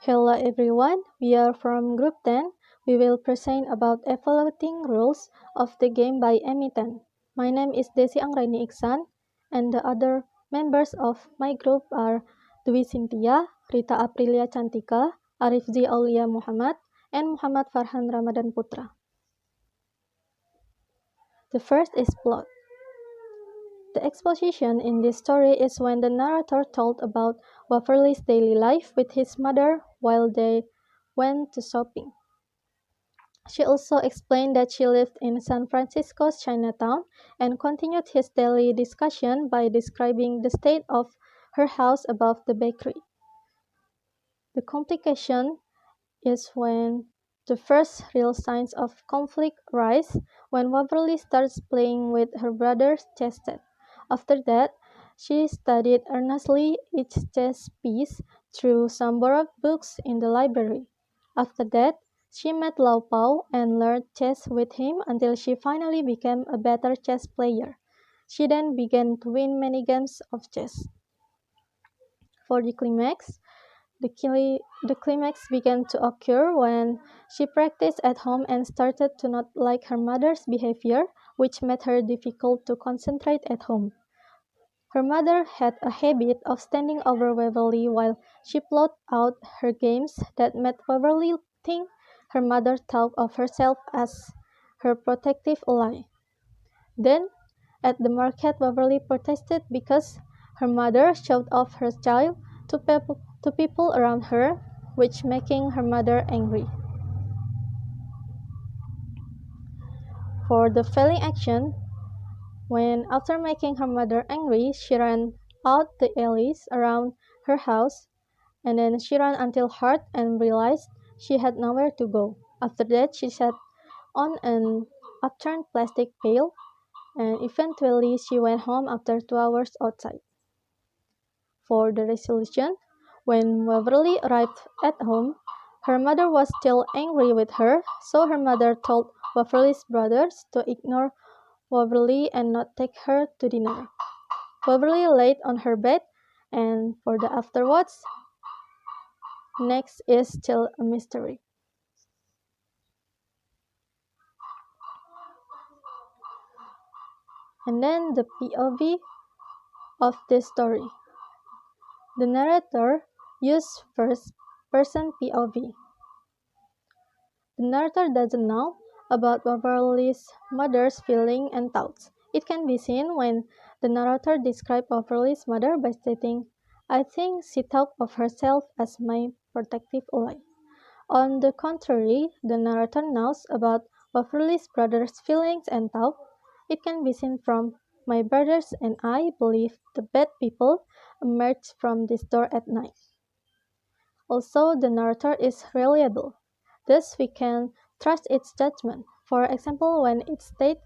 Hello everyone, we are from Group 10. We will present about evaluating rules of the game by Emiten. My name is Desi Anggraini Iksan, and the other members of my group are Dwi Cynthia, Rita Aprilia Cantika, Arifzi Aulia Muhammad, and Muhammad Farhan Ramadan Putra. The first is plot. The exposition in this story is when the narrator told about Waverly's daily life with his mother while they went to shopping. She also explained that she lived in San Francisco's Chinatown and continued his daily discussion by describing the state of her house above the bakery. The complication is when the first real signs of conflict arise when Waverly starts playing with her brother's chess set. After that, she studied earnestly each chess piece through some borrowed books in the library. After that, she met Lau Pao and learned chess with him until she finally became a better chess player. She then began to win many games of chess. For the climax, the climax began to occur when she practiced at home and started to not like her mother's behavior, which made her difficult to concentrate at home. Her mother had a habit of standing over Waverly while she plotted out her games that made Waverly think her mother thought of herself as her protective ally. Then, at the market, Waverly protested because her mother showed off her child to people around her, which making her mother angry. For the failing action, when after making her mother angry, she ran out the alleys around her house, and then she ran until hard and realized she had nowhere to go. After that, she sat on an upturned plastic pail, and eventually she went home after 2 hours outside. For the resolution, when Waverly arrived at home, her mother was still angry with her, so her mother told Waverly's brothers to ignore Waverly and not take her to dinner. Waverly laid on her bed, and for the afterwards, next is still a mystery. And then the POV of this story. The narrator used first-person POV. The narrator doesn't know about Waverly's mother's feelings and thoughts. It can be seen when the narrator describes Waverly's mother by stating, "I think she thought of herself as my protective ally." On the contrary, the narrator knows about Waverly's brother's feelings and thoughts. It can be seen from, "My brothers and I believe the bad people emerged from this door at night." Also, the narrator is reliable. Thus, we can trust its judgment. For example, when it states,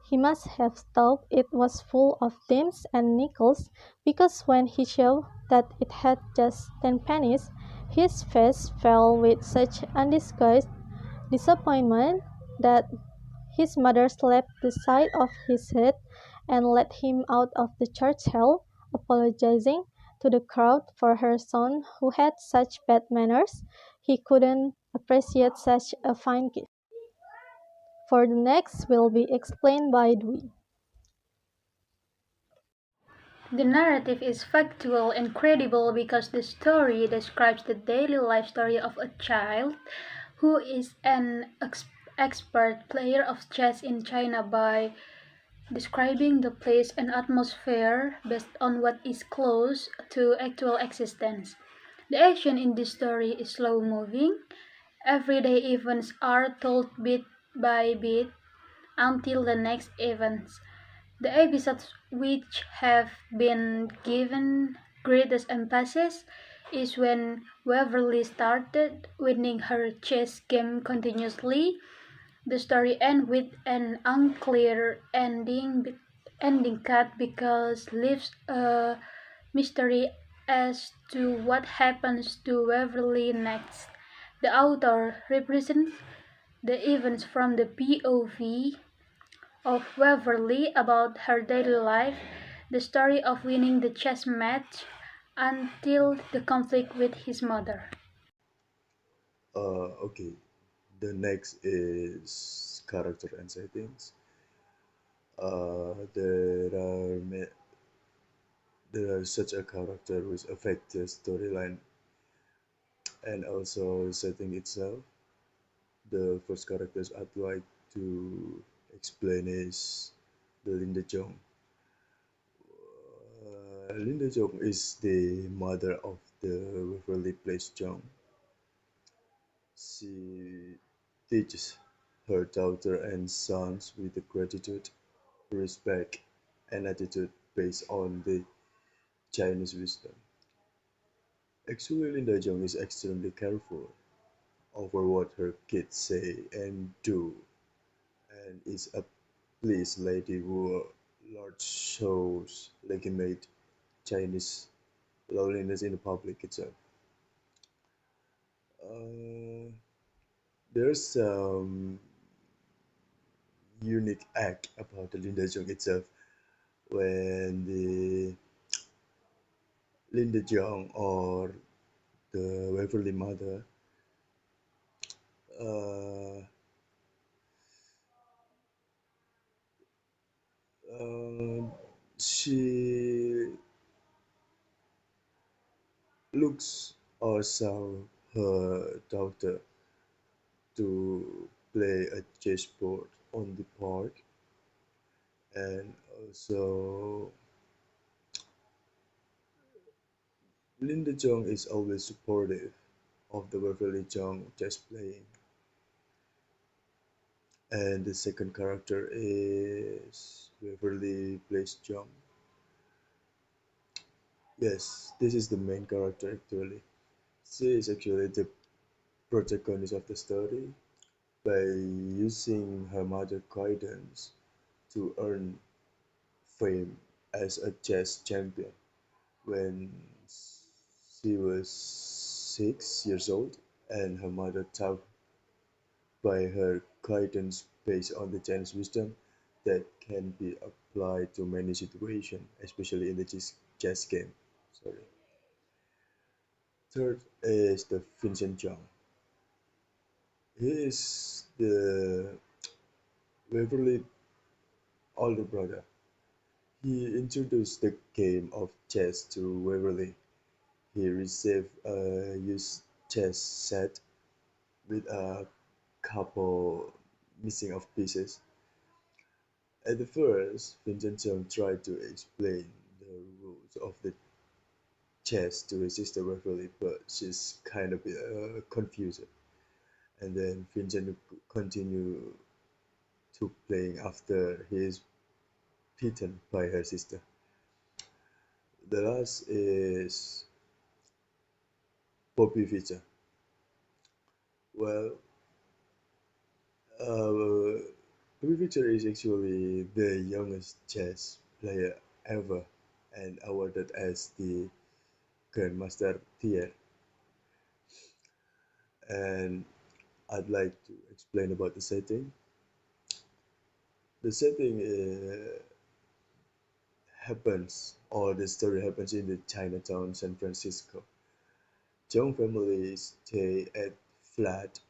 "He must have thought it was full of dimes and nickels, because when he showed that it had just 10 pennies, his face fell with such undisguised disappointment that his mother slapped the side of his head and led him out of the church hall, apologizing to the crowd for her son who had such bad manners, he couldn't appreciate such a fine gift." For the next will be explained by Dwi. The narrative is factual and credible because the story describes the daily life story of a child who is an expert player of chess in China by describing the place and atmosphere based on what is close to actual existence. The action in this story is slow moving. Everyday events are told bit by bit until the next events. The episodes which have been given greatest emphasis is when Waverly started winning her chess game continuously. The story ends with an unclear ending cut because leaves a mystery as to what happens to Waverly next. The author represents the events from the POV of Waverly about her daily life, the story of winning the chess match until the conflict with his mother. Okay, the next is character and settings. There are such a character which affect the storyline and also setting itself. The first characters I'd like to explain is the Linda Jong. Linda Jong is the mother of the Waverly Place Jong. She teaches her daughter and sons with the gratitude, respect, and attitude based on the Chinese wisdom. Actually, Linda Jong is extremely careful over what her kids say and do, and is a pleased lady who large shows legitimate Chinese loneliness in the public itself. Uh, there's some unique act about the Linda Jong itself when the Linda Jong or the Waverly mother uh, uh, she looks or saw her daughter to play a chessboard on the park, and also Linda Jong is always supportive of the Waverly Jong chess playing. And the second character is Waverly plays Jong. Yes, this is the main character actually. She is actually the protagonist of the story by using her mother guidance to earn fame as a chess champion. When she was 6 years old, and her mother taught by her guidance based on the Chinese wisdom that can be applied to many situations, especially in the chess game. Sorry. Third is the Vincent Zhang. He is the Waverly older brother. He introduced the game of chess to Waverly. He received a used chess set with a couple missing of pieces. At the first, Vincent tried to explain the rules of the chess to his sister Waverly, but she's kind of confused. And then Vincent continued to playing after he is beaten by her sister. The last is Bobby Fischer. Well, uh, Bobby Fischer is actually the youngest chess player ever and awarded as the Grandmaster tier. And I'd like to explain about the setting. The setting happens, or the story happens in the Chinatown, San Francisco. Young families stay at flat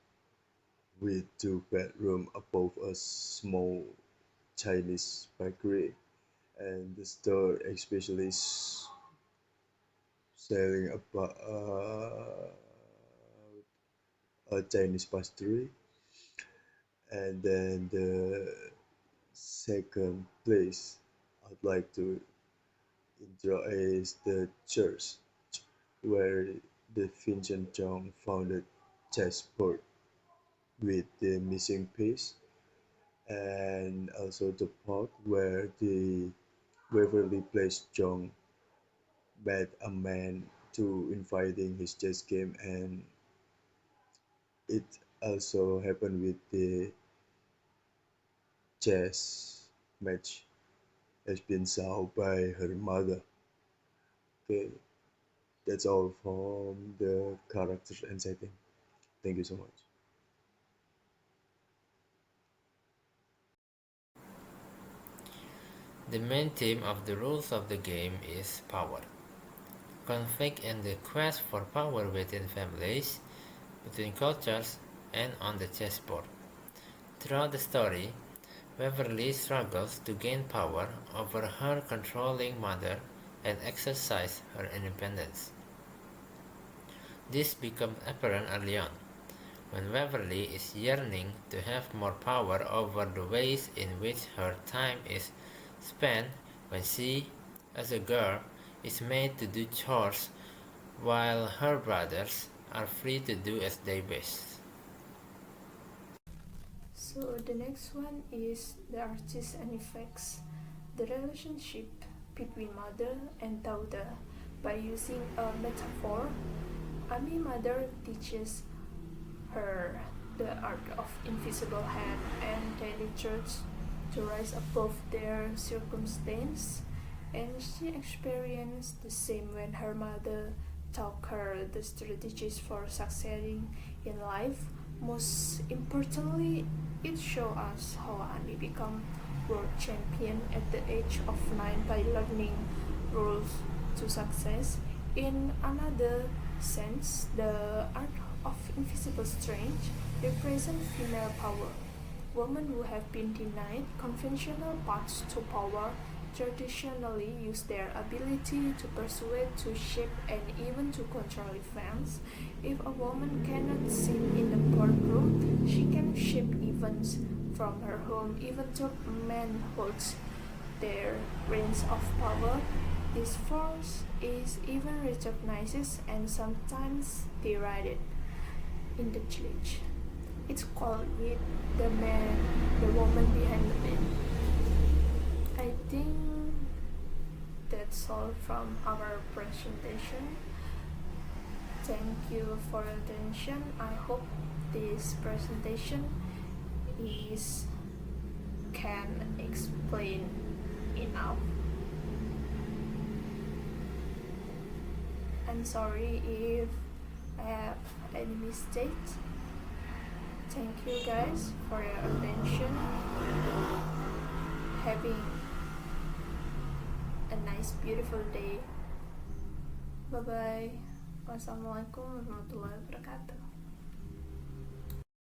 with two bedrooms above a small Chinese bakery, and the store especially selling about a Chinese pastry. And then the second place I'd like to intro is the church where the Vincent Chong founded chessboard with the missing piece, and also the park where the Waverly Place Chong met a man to inviting his chess game, and it also happened with the chess match has been solved by her mother. Okay, that's all from the characters and setting. Thank you so much. The main theme of the rules of the game is power, conflict, and the quest for power within families. between cultures, and on the chessboard. Throughout the story, Waverly struggles to gain power over her controlling mother and exercise her independence. This becomes apparent early on, when Waverly is yearning to have more power over the ways in which her time is spent when she, as a girl, is made to do chores while her brothers are free to do as they wish. So the next one is the artist and effects. The relationship between mother and daughter. By using a metaphor, Ami's mother teaches her the art of invisible hand and daily truths to rise above their circumstance, and she experienced the same when her mother taught her the strategies for succeeding in life. Most importantly, it shows us how Annie became world champion at the age of 9 by learning rules to success. In another sense, the art of invisible strength represents female power. Women who have been denied conventional paths to power traditionally use their ability to persuade, to shape, and even to control events. If a woman cannot sit in the courtroom, she can shape events from her home. Even though men holds their reins of power, this force is even recognized and sometimes derided in the church. It's called it the man, the woman behind the man. I think that's all from our presentation. Thank you for your attention. I hope this presentation can explain enough. I'm sorry if I have any mistakes. Thank you guys for your attention. Having a nice beautiful day. Bye bye. Wassalamualaikum warahmatullahi wabarakatuh.